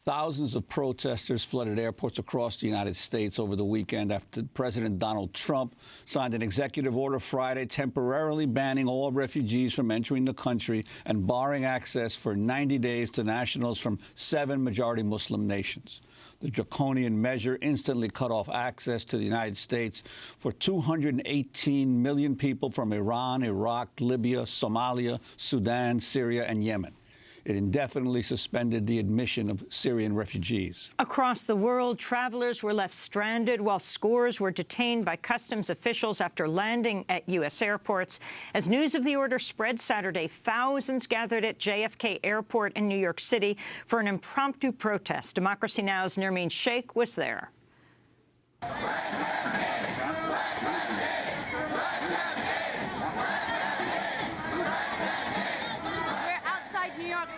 Thousands of protesters flooded airports across the United States over the weekend after President Donald Trump signed an executive order Friday temporarily banning all refugees from entering the country and barring access for 90 days to nationals from 7 majority Muslim nations. The draconian measure instantly cut off access to the United States for 218 million people from Iran, Iraq, Libya, Somalia, Sudan, Syria, and Yemen. It indefinitely suspended the admission of Syrian refugees. Across the world, travelers were left stranded while scores were detained by customs officials after landing at U.S. airports. As news of the order spread Saturday, thousands gathered at JFK Airport in New York City for an impromptu protest. Democracy Now!'s Nermeen Sheikh was there.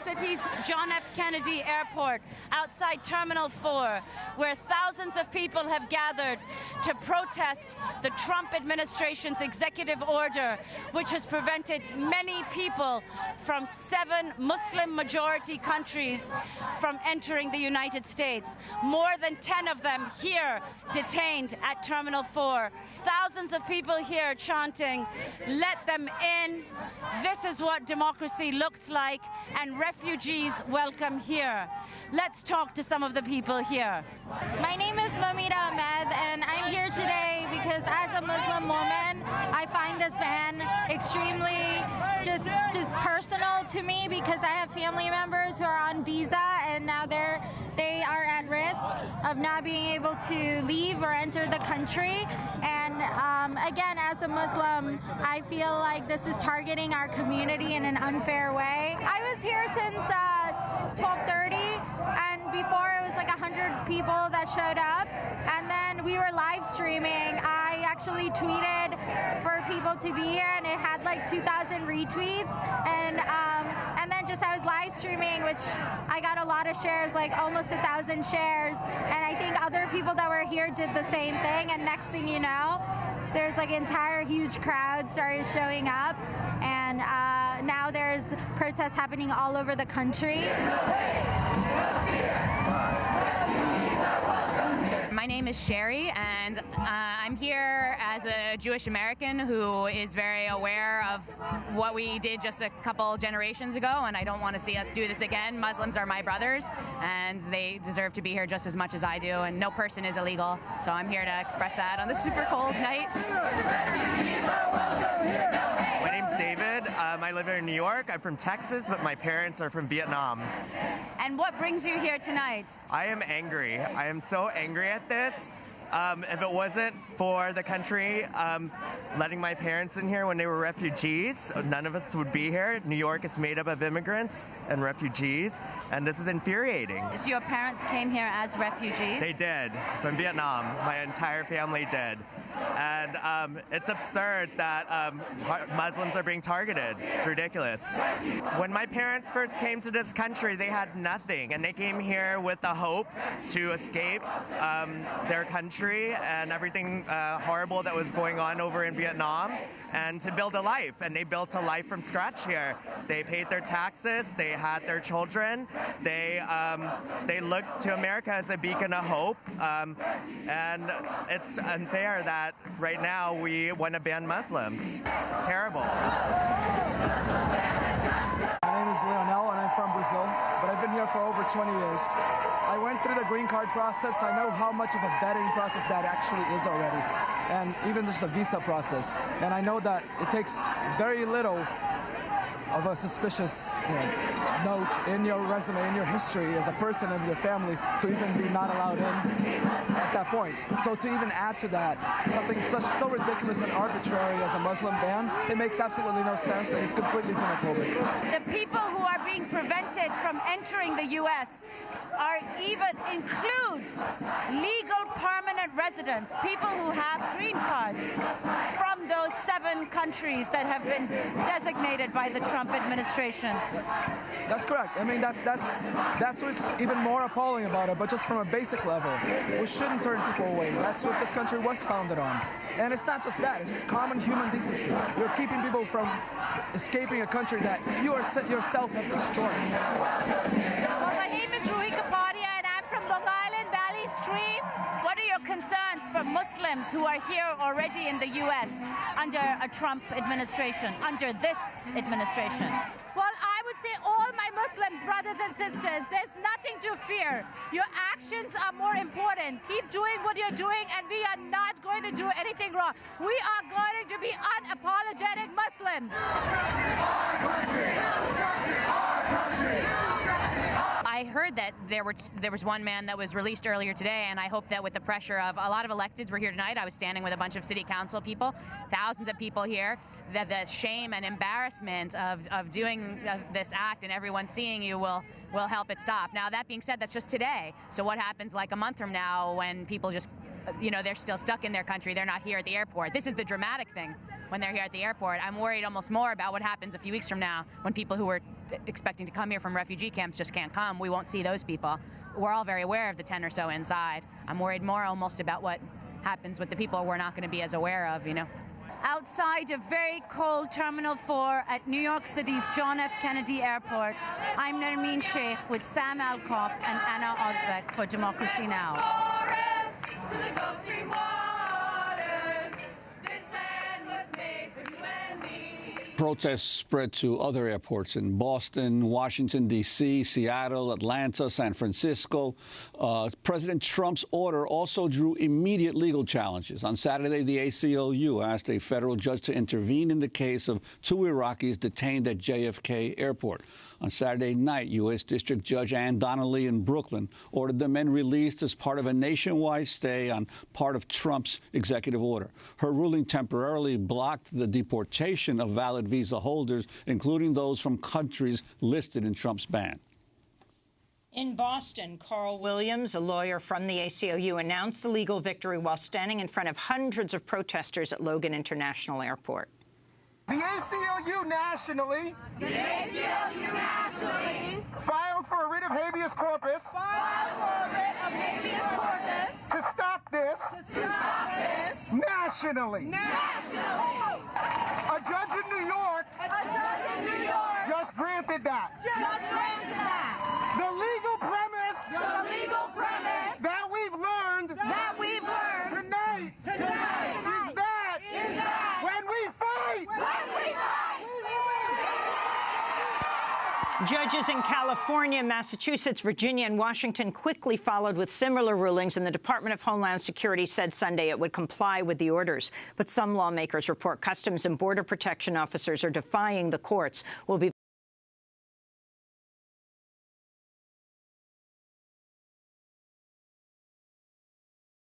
City's John F. Kennedy Airport, outside Terminal 4, where thousands of people have gathered to protest the Trump administration's executive order, which has prevented many people from 7 Muslim-majority countries from entering the United States. More than 10 of them here detained at Terminal 4. Thousands of people here chanting, "Let them in. This is what democracy looks like, and refugees welcome here." Let's talk to some of the people here. My name is Mamita Ahmed, and I'm here today because as a Muslim woman, I find this ban extremely just personal to me because I have family members who are on visa and now they are at risk of not being able to leave or enter the country. And again, as a Muslim, I feel like this is targeting our community in an unfair way. I was here since 12:30, and before it was like 100 people that showed up, and then we were live streaming. I actually tweeted for people to be here, and it had like 2,000 retweets, and then just I was live streaming, which I got a lot of shares, like almost 1,000 shares, and I think other people that were here did the same thing, and next thing you know, there's like an entire huge crowd started showing up, and now there's protests happening all over the country. My name is Sherry, and I'm here as a Jewish American who is very aware of what we did just a couple generations ago, and I don't want to see us do this again. Muslims are my brothers, and they deserve to be here just as much as I do, and no person is illegal, so I'm here to express that on this super cold night. My name's David. I live in New York. I'm from Texas, but my parents are from Vietnam. And what brings you here tonight? I am angry. I am so angry at this. If it wasn't for the country letting my parents in here when they were refugees, none of us would be here. New York is made up of immigrants and refugees, and this is infuriating. So your parents came here as refugees? They did, from Vietnam. My entire family did. And it's absurd that Muslims are being targeted. It's ridiculous. When my parents first came to this country, they had nothing, and they came here with the hope to escape their country and everything horrible that was going on over in Vietnam, and to build a life. And they built a life from scratch here. They paid their taxes. They had their children. They looked to America as a beacon of hope. And it's unfair that right now we want to ban Muslims. It's terrible. My name is Leonel, and I'm from Brazil, but I've been here for over 20 years. I went through the green card process. I know how much of a vetting process that actually is already, and even just the visa process. And I know that it takes very little of a suspicious note in your resume, in your history as a person of your family to even be not allowed in at that point. So to even add to that something so ridiculous and arbitrary as a Muslim ban, it makes absolutely no sense, and it's completely xenophobic. The people who are being prevented from entering the U.S. include legal permanent residents, people who have green cards from those 7 countries that have been designated by the Trump administration. That's correct. I mean, that's what's even more appalling about it, but just from a basic level, we shouldn't turn people away. That's what this country was founded on. And it's not just that, it's just common human decency. You're keeping people from escaping a country that you yourself have destroyed. Well, my name is Rui Kapadia, Muslims who are here already in the U.S. under a Trump administration, under this administration? Well, I would say all my Muslims, brothers and sisters, there's nothing to fear. Your actions are more important. Keep doing what you're doing, and we are not going to do anything wrong. We are going to be unapologetic Muslims. I heard that there was one man that was released earlier today, and I hope that with the pressure of a lot of electeds were here tonight. I was standing with a bunch of city council people, thousands of people here, that the shame and embarrassment of doing this act and everyone seeing you will help it stop. Now, that being said, that's just today. So what happens like a month from now when people just, they're still stuck in their country, they're not here at the airport? This is the dramatic thing when they're here at the airport. I'm worried almost more about what happens a few weeks from now when people who were expecting to come here from refugee camps just can't come. We won't see those people. We're all very aware of the 10 or so inside. I'm worried more almost about what happens with the people we're not going to be as aware of, Outside a very cold Terminal 4 at New York City's John F. Kennedy Airport, I'm Nermeen Sheikh with Sam Alcoff and Anna Osbeck for Democracy Now! Protests spread to other airports in Boston, Washington, D.C., Seattle, Atlanta, San Francisco. President Trump's order also drew immediate legal challenges. On Saturday, the ACLU asked a federal judge to intervene in the case of 2 Iraqis detained at JFK Airport. On Saturday night, U.S. District Judge Ann Donnelly in Brooklyn ordered the men released as part of a nationwide stay on part of Trump's executive order. Her ruling temporarily blocked the deportation of valid visa holders, including those from countries listed in Trump's ban. In Boston, Carl Williams, a lawyer from the ACLU, announced the legal victory while standing in front of hundreds of protesters at Logan International Airport. The ACLU nationally filed for a writ of habeas corpus to stop this nationally. A judge in New York just granted that. The legal premise that we've learned tonight is that when we fight. Judges in California, Massachusetts, Virginia, and Washington quickly followed with similar rulings, and the Department of Homeland Security said Sunday it would comply with the orders. But some lawmakers report Customs and Border Protection officers are defying the courts. We'll be